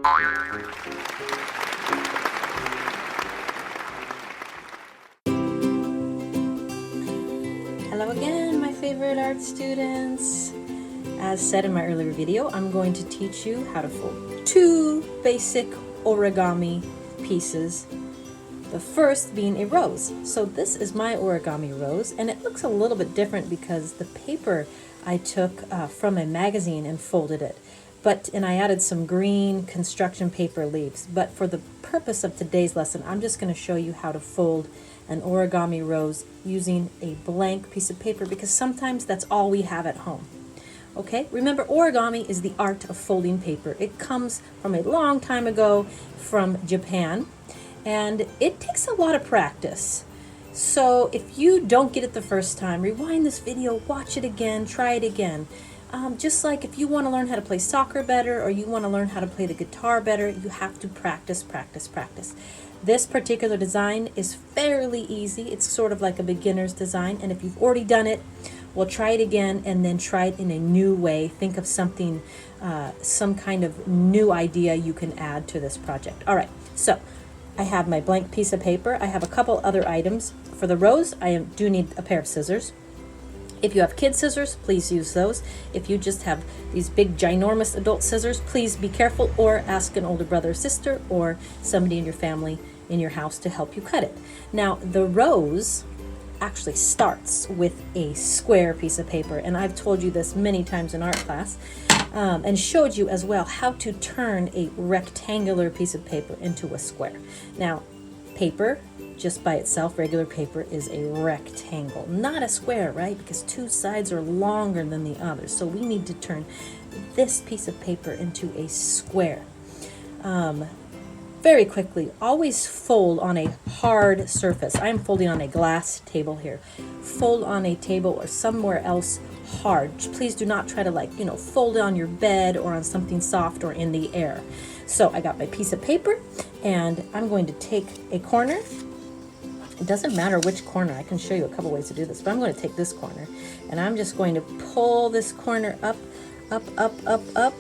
Hello again, my favorite art students. As said in my earlier video, I'm going to teach you how to fold two basic origami pieces. The first being a rose. So this is my origami rose, and it looks a little bit different because the paper I took from a magazine and folded it. And I added some green construction paper leaves. But for the purpose of today's lesson, I'm just going to show you how to fold an origami rose using a blank piece of paper, because sometimes that's all we have at home. Okay, remember, origami is the art of folding paper. It comes from a long time ago from Japan, and it takes a lot of practice. So if you don't get it the first time, rewind this video, watch it again, try it again. Just like if you want to learn how to play soccer better, or you want to learn how to play the guitar better, you have to practice, practice, practice. This particular design is fairly easy. It's sort of like a beginner's design, and if you've already done it, well, try it again and then try it in a new way. Think of something, some kind of new idea you can add to this project. All right, so I have my blank piece of paper. I have a couple other items. For the rose, I do need a pair of scissors. If you have kid scissors, please use those. If you just have these big, ginormous adult scissors, please be careful, or ask an older brother or sister or somebody in your family, in your house, to help you cut it. Now, the rose actually starts with a square piece of paper, and I've told you this many times in art class, and showed you as well how to turn a rectangular piece of paper into a square. Now, paper just by itself, regular paper, is a rectangle, not a square, right? Because two sides are longer than the other. So we need to turn this piece of paper into a square. Very quickly, always fold on a hard surface. I'm folding on a glass table here. Fold on a table or somewhere else hard. Please do not try to fold it on your bed or on something soft or in the air. So I got my piece of paper, and I'm going to take a corner. It doesn't matter which corner. I can show you a couple ways to do this, but I'm going to take this corner, and I'm just going to pull this corner up, up, up, up, up.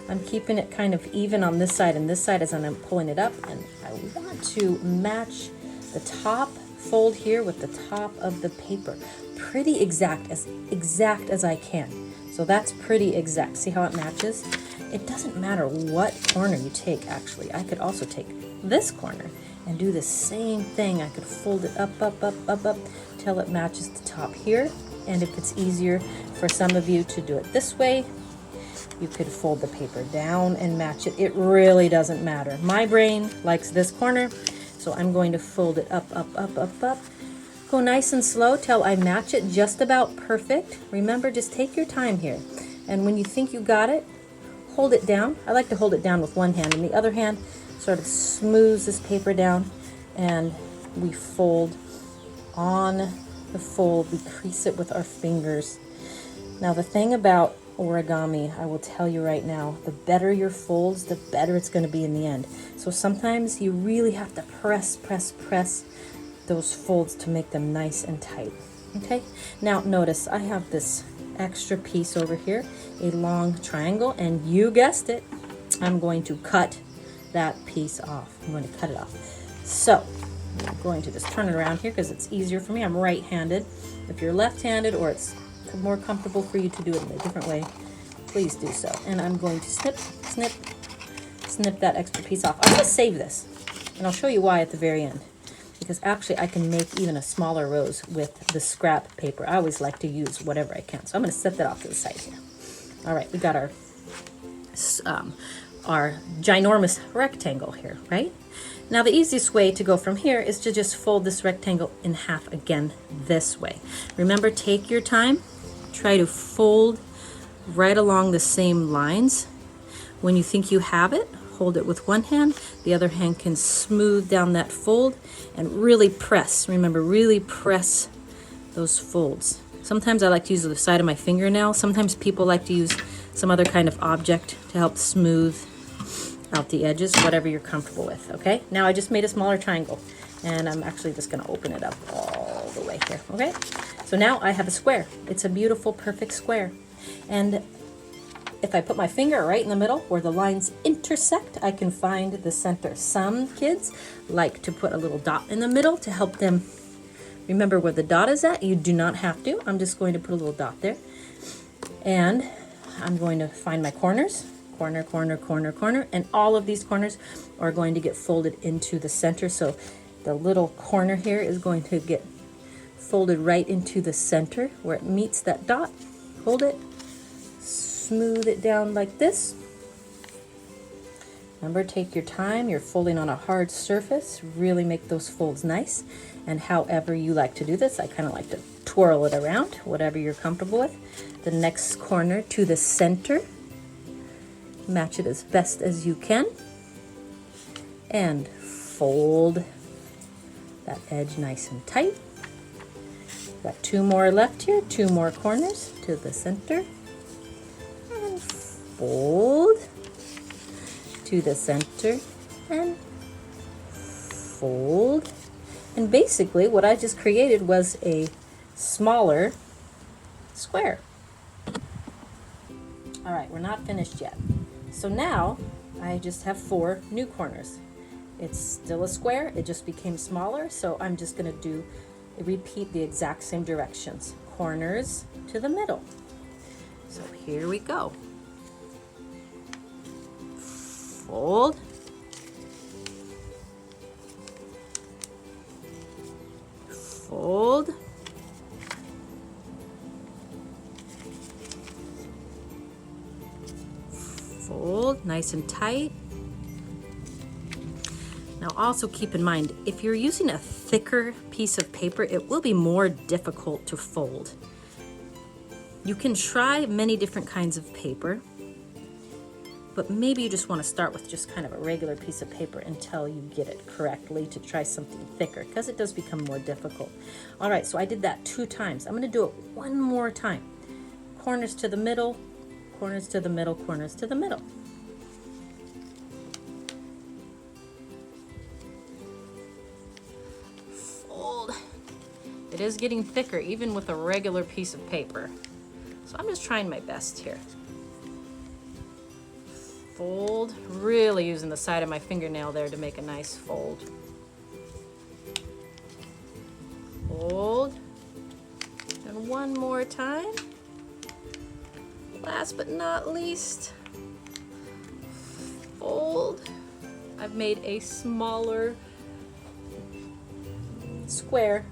I'm keeping it kind of even on this side and this side as I'm pulling it up, and I want to match the top fold here with the top of the paper. Pretty exact as I can. So that's pretty exact. See how it matches? It doesn't matter what corner you take, actually. I could also take this corner and do the same thing. I could fold it up, up, up, up, up, till it matches the top here. And if it's easier for some of you to do it this way, you could fold the paper down and match it. It really doesn't matter. My brain likes this corner, so I'm going to fold it up, up, up, up, up. Go nice and slow till I match it just about perfect. Remember, just take your time here. And when you think you got it, hold it down. I like to hold it down with one hand, and the other hand sort of smooths this paper down, and we fold on the fold. We crease it with our fingers. Now, the thing about origami, I will tell you right now, the better your folds, the better it's going to be in the end. So sometimes you really have to press, press, press those folds to make them nice and tight. Okay, now notice I have this extra piece over here, a long triangle, and you guessed it, I'm going to cut that piece off. I'm going to cut it off. So I'm going to just turn it around here because it's easier for me. I'm right-handed. If you're left-handed, or it's more comfortable for you to do it in a different way, please do so. And I'm going to snip, snip, snip that extra piece off. I'm going to save this, and I'll show you why at the very end. Because actually I can make even a smaller rose with the scrap paper. I always like to use whatever I can. So I'm going to set that off to the side here. All right, we got our ginormous rectangle here, right? Now the easiest way to go from here is to just fold this rectangle in half again this way. Remember, take your time. Try to fold right along the same lines. When you think you have it, hold it with one hand. The other hand can smooth down that fold and really press. Remember, really press those folds. Sometimes I like to use the side of my fingernail. Sometimes people like to use some other kind of object to help smooth out the edges, whatever you're comfortable with, okay? Now I just made a smaller triangle, and I'm actually just gonna open it up all the way here, okay? So now I have a square. It's a beautiful, perfect square. And if I put my finger right in the middle where the lines intersect, I can find the center. Some kids like to put a little dot in the middle to help them remember where the dot is at. You do not have to. I'm just going to put a little dot there. And I'm going to find my corners. Corner, corner, corner, corner. And all of these corners are going to get folded into the center. So the little corner here is going to get folded right into the center where it meets that dot. Hold it. Smooth it down like this. Remember, take your time. You're folding on a hard surface. Really make those folds nice. And however you like to do this, I kind of like to twirl it around, whatever you're comfortable with. The next corner to the center. Match it as best as you can. And fold that edge nice and tight. Got 2 more left here, 2 more corners to the center. And fold to the center and fold. And basically what I just created was a smaller square. All right, we're not finished yet. So now I just have 4 new corners. It's still a square, it just became smaller, so I'm just going to repeat the exact same directions. Corners to the middle. So here we go. Fold. Fold. Fold, nice and tight. Now also keep in mind, if you're using a thicker piece of paper, it will be more difficult to fold. You can try many different kinds of paper, but maybe you just want to start with just kind of a regular piece of paper until you get it correctly to try something thicker, because it does become more difficult. All right, so I did that 2 times. I'm going to do it one more time. Corners to the middle, corners to the middle, corners to the middle. Fold. It is getting thicker even with a regular piece of paper. So I'm just trying my best here. Fold, really using the side of my fingernail there to make a nice fold. Fold. And one more time. Last but not least, fold. I've made a smaller square.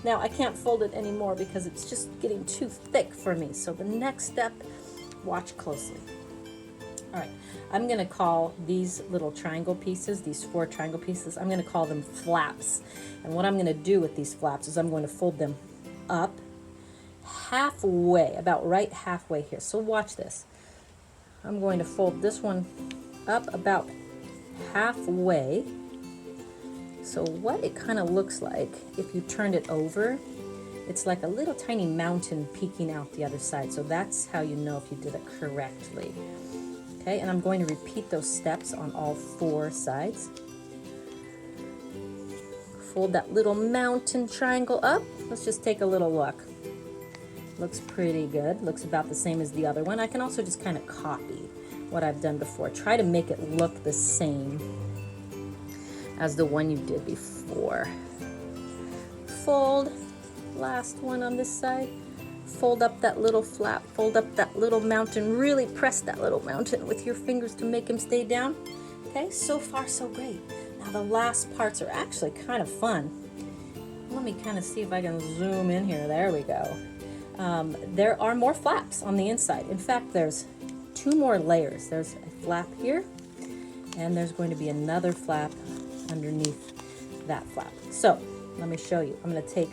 Now I can't fold it anymore because it's just getting too thick for me. So the next step, watch closely. All right, I'm gonna call these little triangle pieces, these 4 triangle pieces, I'm gonna call them flaps. And what I'm gonna do with these flaps is I'm going to fold them up halfway, about right halfway here. So watch this. I'm going to fold this one up about halfway. So what it kind of looks like, if you turned it over, it's like a little tiny mountain peeking out the other side. So that's how you know if you did it correctly. Okay, and I'm going to repeat those steps on all 4 sides. Fold that little mountain triangle up. Let's just take a little look. Looks pretty good. Looks about the same as the other one. I can also just kind of copy what I've done before. Try to make it look the same as the one you did before. Fold. Last one on this side. Fold up that little flap, fold up that little mountain, really press that little mountain with your fingers to make him stay down. Okay, so far so great. Now the last parts are actually kind of fun. Let me kind of see if I can zoom in here. There we go. There are more flaps on the inside. In fact, there's 2 more layers. There's a flap here, and there's going to be another flap underneath that flap. So let me show you. I'm going to take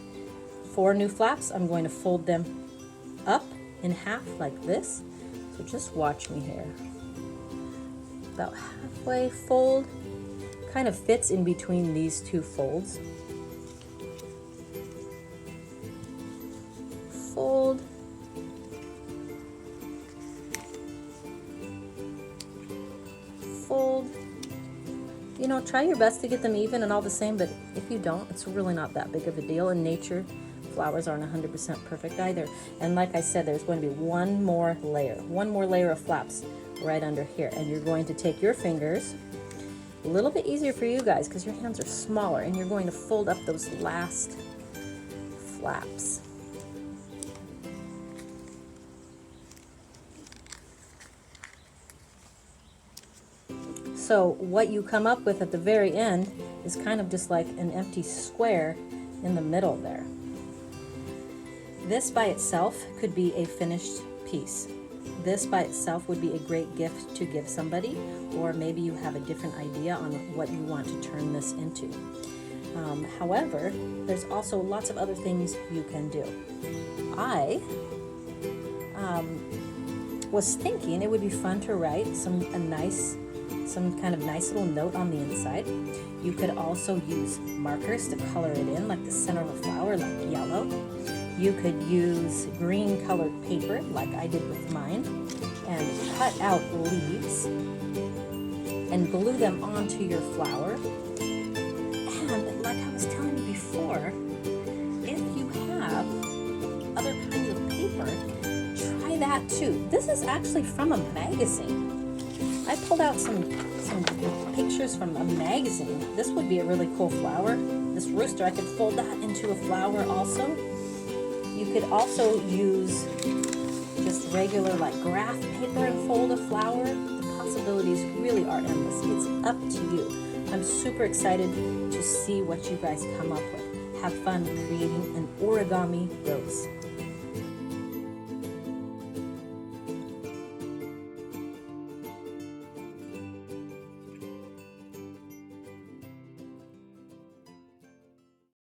4 new flaps. I'm going to fold them up in half like this. So just watch me here. About halfway fold. Kind of fits in between these 2 folds. Fold. Fold. You know, try your best to get them even and all the same, but if you don't, it's really not that big of a deal. In nature, flowers aren't 100% perfect either. And like I said, there's going to be one more layer of flaps right under here. And you're going to take your fingers, a little bit easier for you guys because your hands are smaller, and you're going to fold up those last flaps. So what you come up with at the very end is kind of just like an empty square in the middle there. This by itself could be a finished piece. This by itself would be a great gift to give somebody, or maybe you have a different idea on what you want to turn this into. However, there's also lots of other things you can do. I was thinking it would be fun to write some kind of nice little note on the inside. You could also use markers to color it in, like the center of a flower, like yellow. You could use green colored paper, like I did with mine, and cut out leaves and glue them onto your flower. And like I was telling you before, if you have other kinds of paper, try that too. This is actually from a magazine. I pulled out some pictures from a magazine. This would be a really cool flower. This rooster, I could fold that into a flower also. You could also use just regular like graph paper and fold a flower. The possibilities really are endless. It's up to you. I'm super excited to see what you guys come up with. Have fun creating an origami rose.